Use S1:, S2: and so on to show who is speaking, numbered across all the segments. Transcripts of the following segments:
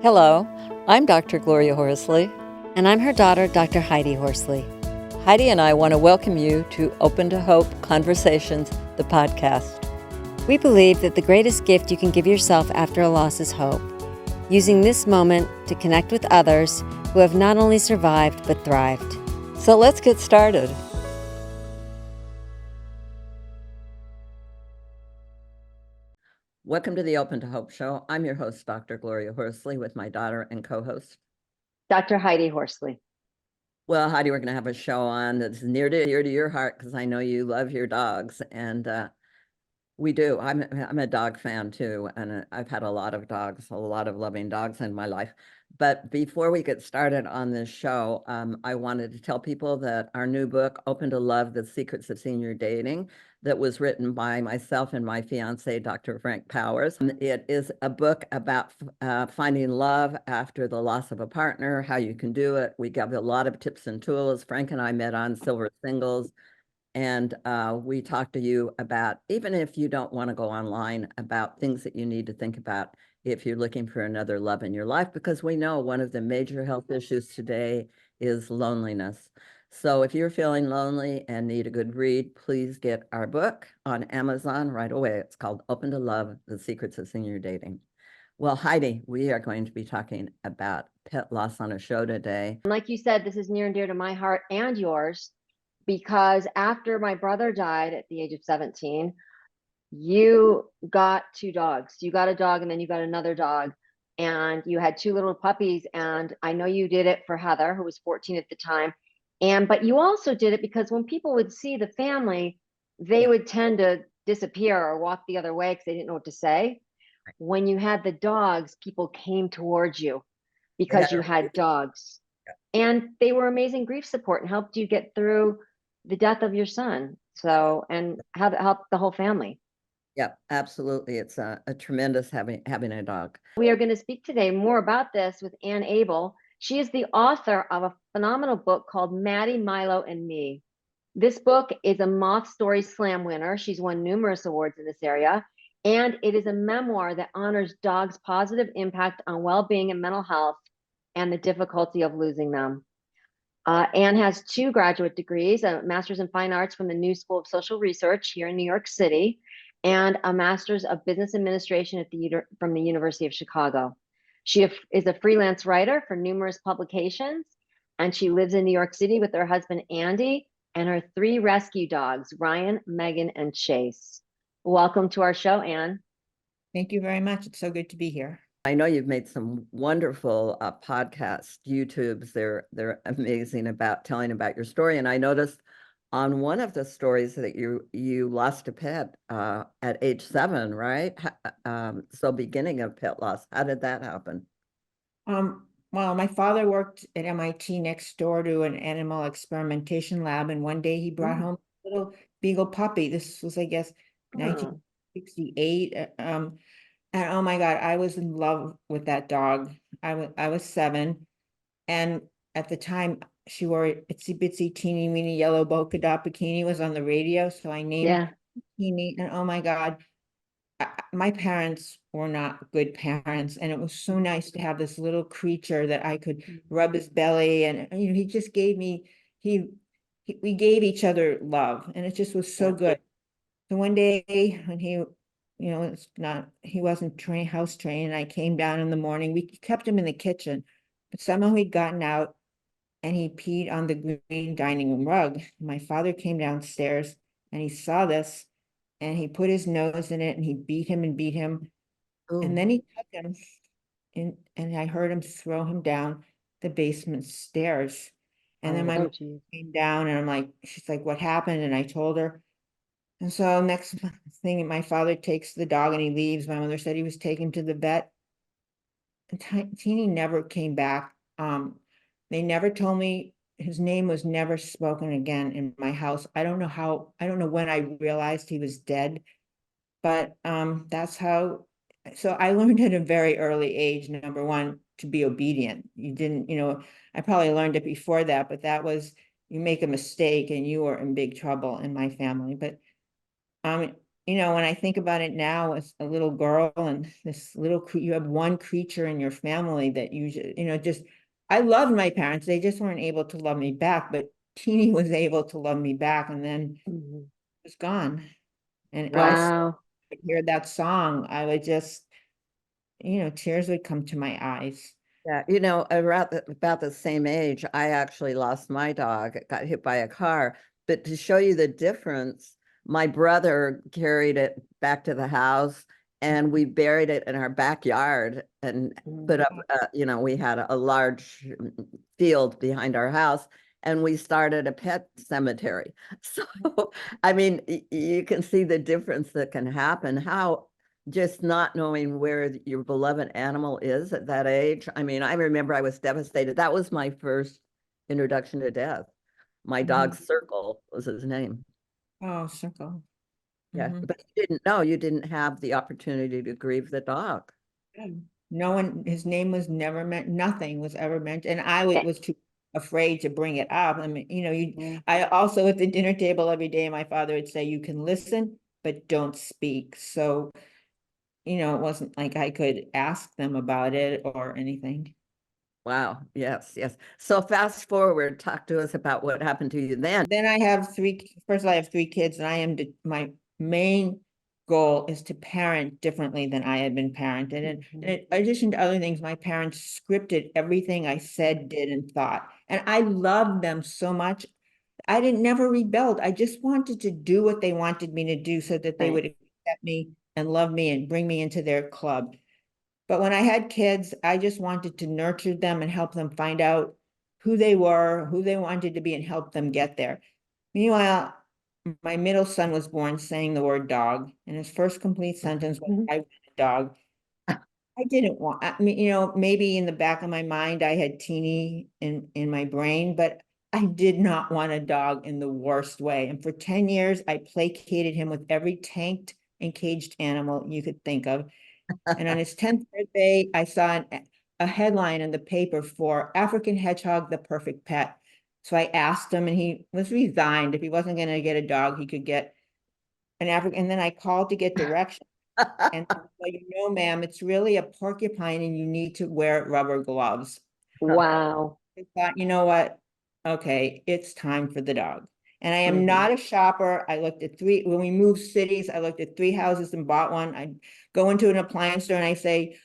S1: Hello, I'm Dr. Gloria Horsley.
S2: And I'm her daughter, Dr. Heidi Horsley.
S1: Heidi and I want to welcome you to Open to Hope Conversations, the podcast.
S2: We believe that the greatest gift you can give yourself after a loss is hope, using this moment to connect with others who have not only survived but thrived.
S1: So let's get started. Welcome to the Open to Hope show. I'm your host, Dr. Gloria Horsley, with my daughter and co-host,
S3: Dr. Heidi Horsley.
S1: Well, Heidi, we're going to have a show on that's near to your heart because I know you love your dogs, and we do. I'm a dog fan too, and I've had a lot of dogs, a lot of loving dogs in my life. But before we get started on this show, I wanted to tell people that our new book, Open to Love: The Secrets of Senior Dating, that was written by myself and my fiance, Dr. Frank Powers. It is a book about finding love after the loss of a partner, how you can do it. We give a lot of tips and tools. Frank and I met on Silver Singles. And we talk to you about, even if you don't want to go online, about things that you need to think about if you're looking for another love in your life, because we know one of the major health issues today is loneliness. So if you're feeling lonely and need a good read, please get our book on Amazon right away. It's called Open to Love: The Secrets of Senior Dating. Well, Heidi, we are going to be talking about pet loss on a show today.
S3: Like you said, this is near and dear to my heart and yours, because after my brother died at the age of 17, you got two dogs. You got a dog and then you got another dog, and you had two little puppies. And I know you did it for Heather, who was 14 at the time. But you also did it because when people would see the family, they would tend to disappear or walk the other way because they didn't know what to say. When you had the dogs, people came towards you because you had dogs. And they were amazing grief support and helped you get through the death of your son. So, and how to help the whole family.
S1: Yeah, absolutely. It's a tremendous having a dog.
S3: We are going to speak today more about this with Anne Abel. She is the author of a phenomenal book called Mattie, Milo, and Me. This book is a Moth Story Slam winner. She's won numerous awards in this area. And it is a memoir that honors dogs' positive impact on well-being and mental health and the difficulty of losing them. Anne has 2 graduate degrees, a master's in fine arts from the New School of Social Research here in New York City, and a master's of business administration from the University of Chicago. She is a freelance writer for numerous publications, and she lives in New York City with her husband, Andy, and her 3 rescue dogs, Ryan, Megan, and Chase. Welcome to our show, Anne.
S4: Thank you very much. It's so good to be here.
S1: I know you've made some wonderful podcasts, YouTubes. They're amazing about telling about your story. And I noticed on one of the stories that you lost a pet at age 7, right? So beginning of pet loss. How did that happen?
S4: Well, my father worked at MIT next door to an animal experimentation lab, and one day he brought home a little beagle puppy. This was, I guess, 1968. And oh my God, I was in love with that dog. I was 7, and at the time she wore a itsy bitsy teeny weeny yellow polka dot bikini, was on the radio, so I named Teeny. And oh my God, my parents were not good parents, and it was so nice to have this little creature that I could rub his belly, and he just gave me we gave each other love, and it just was so good. So one day when he wasn't house trained, and I came down in the morning. We kept him in the kitchen, but somehow he'd gotten out and he peed on the green dining room rug. My father came downstairs and he saw this, and he put his nose in it, and he beat him and beat him.
S1: Ooh.
S4: And then he took him and I heard him throw him down the basement stairs. And then my mom came down, and she's like, what happened? And I told her. And so next thing, my father takes the dog and he leaves. My mother said he was taken to the vet. And Teeny never came back. They never told me. His name was never spoken again in my house. I don't know when I realized he was dead, but that's how. So I learned at a very early age, number one, to be obedient. You didn't, I probably learned it before that, but that was, you make a mistake and you are in big trouble in my family. But when I think about it now as a little girl and this you have one creature in your family that just, I loved my parents. They just weren't able to love me back, but Teeny was able to love me back, and then
S3: Mhm.
S4: it was gone. And also,
S3: Wow.
S4: I hear that song, I would just, tears would come to my eyes.
S1: Yeah, about the same age, I actually lost my dog, got hit by a car. But to show you the difference, my brother carried it back to the house and we buried it in our backyard and put up, we had a large field behind our house and we started a pet cemetery. So, I mean, you can see the difference that can happen, how just not knowing where your beloved animal is at that age. I mean, I remember I was devastated. That was my first introduction to death. My dog Circle was his name.
S4: Oh, Circle.
S1: Yeah,
S4: Mhm.
S1: but you didn't have the opportunity to grieve the dog.
S4: No one, his name was never meant, nothing was ever meant, and I was too afraid to bring it up. I mean, I also at the dinner table every day, my father would say, you can listen, but don't speak. So, it wasn't like I could ask them about it or anything.
S1: Wow. Yes, yes. So fast forward, talk to us about what happened to you then.
S4: Then first of all, I have 3 kids, and my main goal is to parent differently than I had been parented. And in addition to other things, my parents scripted everything I said, did, and thought. And I loved them so much. I didn't never rebelled. I just wanted to do what they wanted me to do so that they
S3: Right.
S4: would accept me and love me and bring me into their club. But when I had kids, I just wanted to nurture them and help them find out who they were, who they wanted to be, and help them get there. Meanwhile, my middle son was born saying the word dog, and his first complete sentence was, I want a dog. I didn't want, I mean, maybe in the back of my mind, I had Teeny in my brain, but I did not want a dog in the worst way. And for 10 years, I placated him with every tanked and caged animal you could think of. And on his 10th birthday, I saw a headline in the paper for African hedgehog, the perfect pet. So I asked him, and he was resigned. If he wasn't going to get a dog, he could get an African. And then I called to get directions. And ma'am, it's really a porcupine and you need to wear rubber gloves.
S3: Wow.
S4: I thought, you know what? Okay, it's time for the dog. And I am not a shopper. I looked at when we moved cities, I looked at 3 houses and bought one. I go into an appliance store and I say,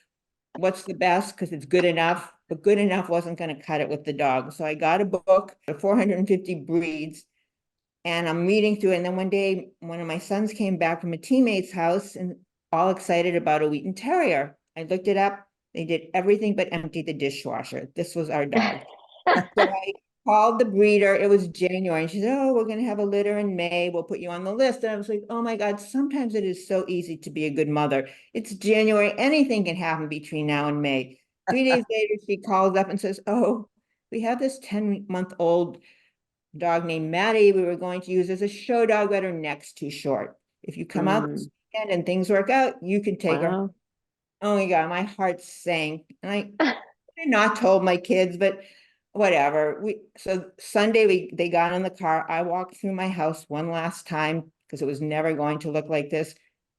S4: what's the best? Because it's good enough. But good enough wasn't going to cut it with the dog. So I got a book, 450 breeds, and I'm reading through it. And then one day, one of my sons came back from a teammate's house and all excited about a Wheaten Terrier. I looked it up. They did everything but empty the dishwasher. This was our dog. So I called the breeder. It was January. And she said, oh, we're going to have a litter in May. We'll put you on the list. And I was like, oh my God, sometimes it is so easy to be a good mother. It's January. Anything can happen between now and May. 3 days later, she calls up and says, oh, we have this 10-month-old dog named Mattie we were going to use as a show dog, but her neck's too short. If you come out this weekend and things work out, you can take her.
S3: Wow.
S4: Oh my God, my heart sank. And I not told my kids, but whatever. So Sunday they got in the car. I walked through my house one last time because it was never going to look like this.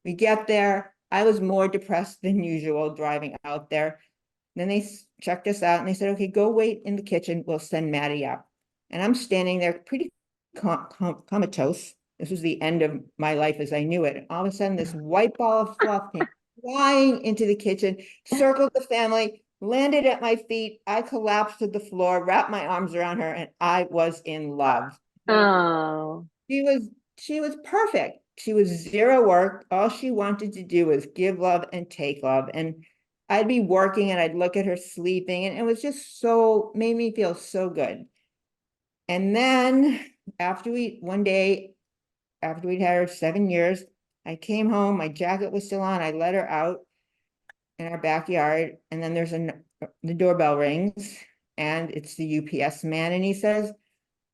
S4: We get there. I was more depressed than usual driving out there. Then they checked us out and they said, okay, go wait in the kitchen. We'll send Mattie up. And I'm standing there pretty comatose. This was the end of my life as I knew it. And all of a sudden, this white ball of fluff came flying into the kitchen, circled the family, landed at my feet. I collapsed to the floor, wrapped my arms around her, and I was in love.
S3: Oh.
S4: She was perfect. She was zero work. All she wanted to do was give love and take love. And I'd be working and I'd look at her sleeping, and it was just made me feel so good. And then one day, after we'd had her 7 years, I came home, my jacket was still on, I let her out in our backyard, and then the doorbell rings, and it's the UPS man, and he says,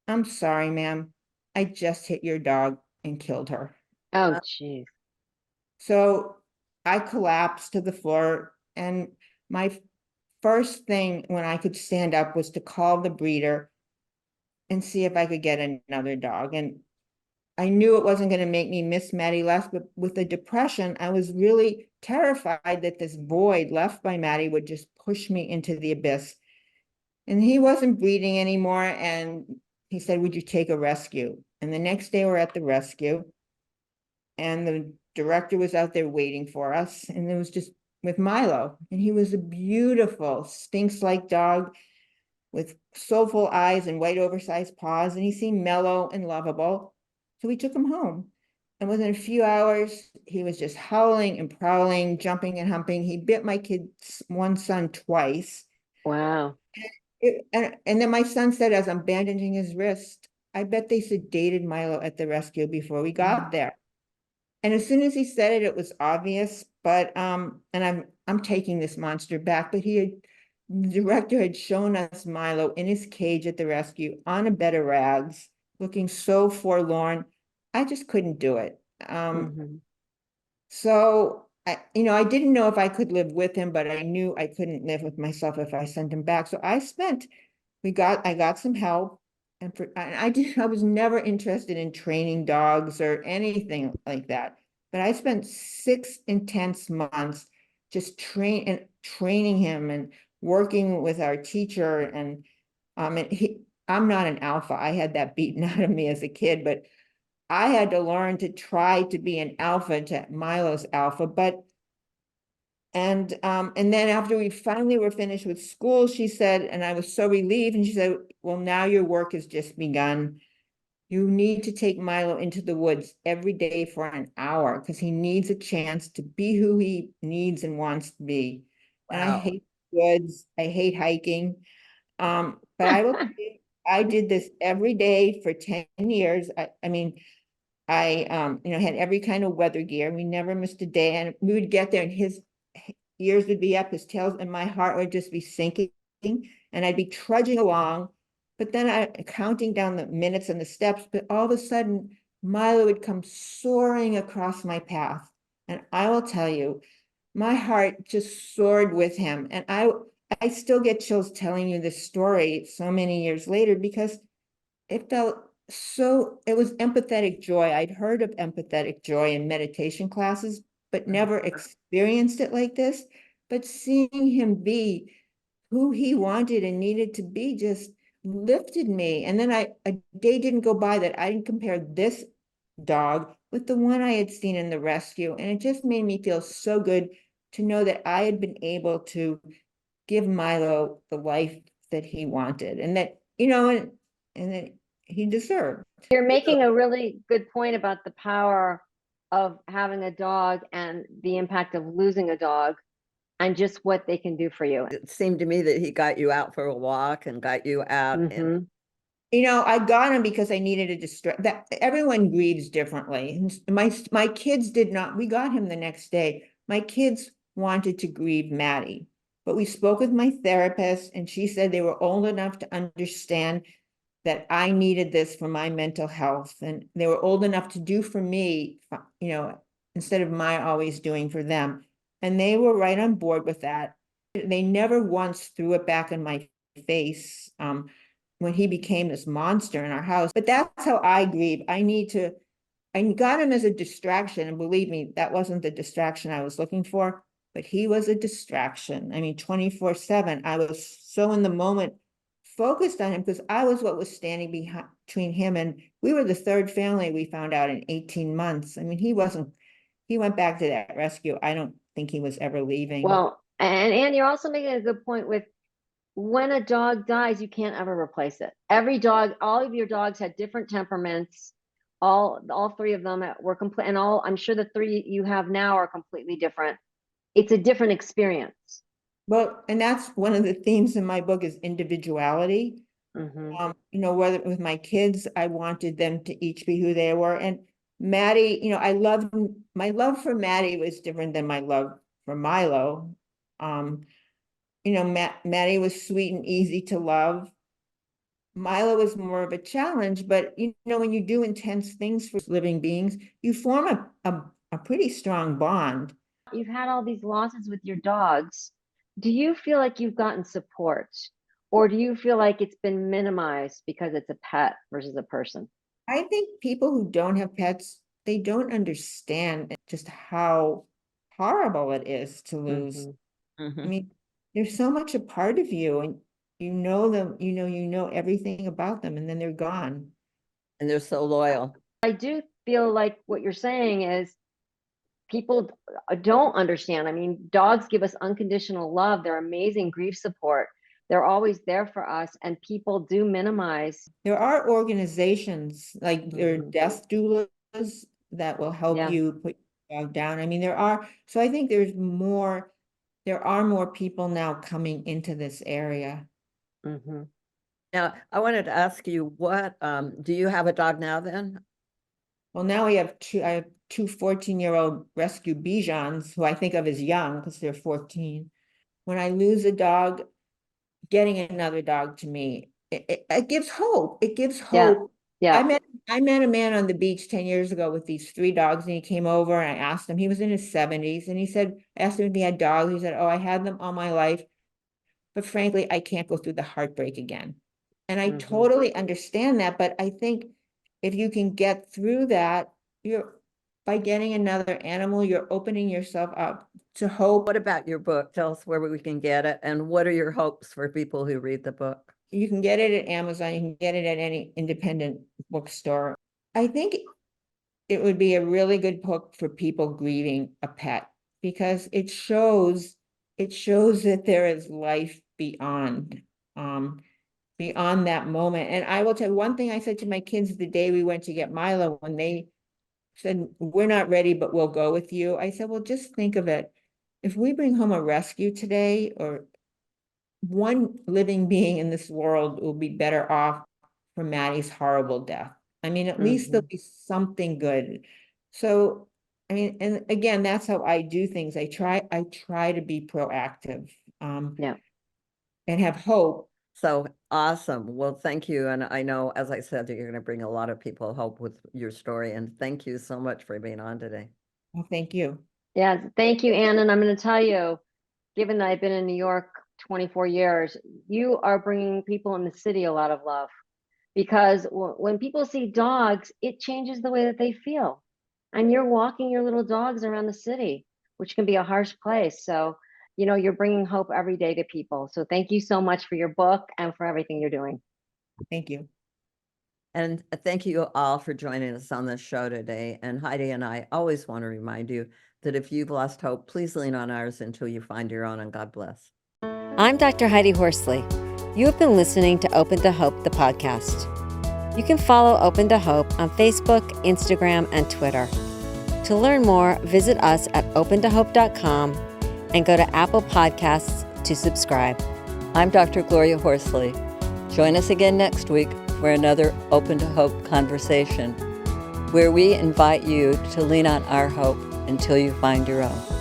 S4: I'm sorry, ma'am, I just hit your dog and killed her.
S3: Oh, geez.
S4: So I collapsed to the floor, and my first thing when I could stand up was to call the breeder and see if I could get another dog. And I knew it wasn't going to make me miss Mattie less, but with the depression, I was really terrified that this void left by Mattie would just push me into the abyss. And he wasn't breathing anymore. And he said, would you take a rescue? And the next day we're at the rescue. And the director was out there waiting for us. And it was just with Milo. And he was a beautiful Sphinx-like dog with soulful eyes and white oversized paws. And he seemed mellow and lovable. So we took him home. And within a few hours, he was just howling and prowling, jumping and humping. He bit my kid's one son twice.
S3: Wow.
S4: And then my son said, as I'm bandaging his wrist, I bet they sedated Milo at the rescue before we got there. And as soon as he said it, it was obvious. But and I'm taking this monster back. But the director had shown us Milo in his cage at the rescue on a bed of rags, looking so forlorn. I just couldn't do it. So I didn't know if I could live with him, but I knew I couldn't live with myself if I sent him back. So I got some help, and I was never interested in training dogs or anything like that. But I spent 6 intense months just training him and working with our teacher. And I'm not an alpha. I had that beaten out of me as a kid, but I had to learn to try to be an alpha to Milo's alpha. And then after we finally were finished with school, she said, and I was so relieved, and she said, well, now your work has just begun. You need to take Milo into the woods every day for an hour because he needs a chance to be who he needs and wants to be. Wow. And I hate woods. I hate hiking. But I did this every day for 10 years. I had every kind of weather gear. We never missed a day. And we would get there and his ears would be up, his tails, and my heart would just be sinking. And I'd be trudging along. But then I counting down the minutes and the steps, but all of a sudden, Milo would come soaring across my path. And I will tell you, my heart just soared with him. And I still get chills telling you this story so many years later because it was empathetic joy. I'd heard of empathetic joy in meditation classes, but never experienced it like this. But seeing him be who he wanted and needed to be just lifted me. And then a day didn't go by that I didn't compare this dog with the one I had seen in the rescue. And it just made me feel so good to know that I had been able to give Milo the life that he wanted and that, and that he deserved.
S3: You're making a really good point about the power of having a dog and the impact of losing a dog and just what they can do for you.
S1: It seemed to me that he got you out for a walk and got you out. And
S4: I got him because I needed a distract. That everyone grieves differently. My kids did not. We got him the next day. My kids wanted to grieve Mattie, but we spoke with my therapist, and she said they were old enough to understand that I needed this for my mental health, and they were old enough to do for me, instead of my always doing for them. And they were right on board with that. They never once threw it back in my face when he became this monster in our house. But that's how I grieve. I got him as a distraction. And believe me, that wasn't the distraction I was looking for, but he was a distraction. 24/7. I was so in the moment focused on him because I was what was standing between him, and we were the third family we found out in 18 months. He went back to that rescue. I don't think he was ever leaving.
S3: Well, and Anne, you're also making a good point with when a dog dies, you can't ever replace it. Every dog, all of your dogs had different temperaments. All 3 of them were complete, and I'm sure the 3 you have now are completely different. It's a different experience.
S4: Well, and that's one of the themes in my book is individuality. Whether with my kids, I wanted them to each be who they were. And Mattie, my love for Mattie was different than my love for Milo. Mattie was sweet and easy to love. Milo was more of a challenge, but when you do intense things for living beings, you form a pretty strong bond.
S3: You've had all these losses with your dogs. Do you feel like you've gotten support, or do you feel like it's been minimized because it's a pet versus a person?
S4: I think people who don't have pets, they don't understand just how horrible it is to lose.
S3: Mhm.
S4: I
S1: Mhm.
S4: mean, they're so much a part of you, and you know them, you know everything about them, and then they're gone.
S1: And they're so loyal.
S3: I do feel like what you're saying is people don't understand. I mean, dogs give us unconditional love. They're amazing grief support. They're always there for us, and people do minimize.
S4: There are organizations like there are
S3: Mhm.
S4: death doulas that will help
S3: Yeah.
S4: you put your dog down. I mean, there are, so I think there are more people now coming into this area.
S3: Mhm.
S1: Now, I wanted to ask you what, do you have a dog now then?
S4: Well, now I have two 14-year-old rescue Bijans who I think of as young because they're 14. When I lose a dog, getting another dog to me, it gives hope. It gives
S3: Yeah.
S4: hope.
S3: Yeah.
S4: I met a man on the beach 10 years ago with these 3 dogs, and he came over and I asked him, he was in his 70s, and he said, I asked him if he had dogs. He said, oh, I had them all my life, but frankly, I can't go through the heartbreak again. And I
S3: Mhm.
S4: totally understand that, but I think if you can get through that, by getting another animal, you're opening yourself up to hope.
S1: What about your book? Tell us where we can get it, and what are your hopes for people who read the book?
S4: You can get it at Amazon, you can get it at any independent bookstore. I think it would be a really good book for people grieving a pet because it shows that there is life beyond that moment. And I will tell you one thing I said to my kids the day we went to get Milo, when they said, we're not ready, but we'll go with you. I said, well, just think of it. If we bring home a rescue today, or one living being in this world will be better off for Mattie's horrible death. I mean, at least there'll
S3: Mhm.
S4: be something good. So, I mean, and again, that's how I do things. I try to be proactive,
S3: Yeah.
S4: and have hope.
S1: So awesome. Well, thank you. And I know, as I said, that you're going to bring a lot of people hope with your story. And thank you so much for being on today.
S4: Well, thank you.
S3: Yeah. Thank you, Anne. And I'm going to tell you, given that I've been in New York 24 years, you are bringing people in the city a lot of love, because when people see dogs, it changes the way that they feel. And you're walking your little dogs around the city, which can be a harsh place. So, you're bringing hope every day to people. So thank you so much for your book and for everything you're doing.
S4: Thank you.
S1: And thank you all for joining us on this show today. And Heidi and I always want to remind you that if you've lost hope, please lean on ours until you find your own, and God bless.
S2: I'm Dr. Heidi Horsley. You have been listening to Open to Hope, the podcast. You can follow Open to Hope on Facebook, Instagram, and Twitter. To learn more, visit us at opentohope.com and go to Apple Podcasts to subscribe.
S1: I'm Dr. Gloria Horsley. Join us again next week for another Open to Hope conversation, where we invite you to lean on our hope until you find your own.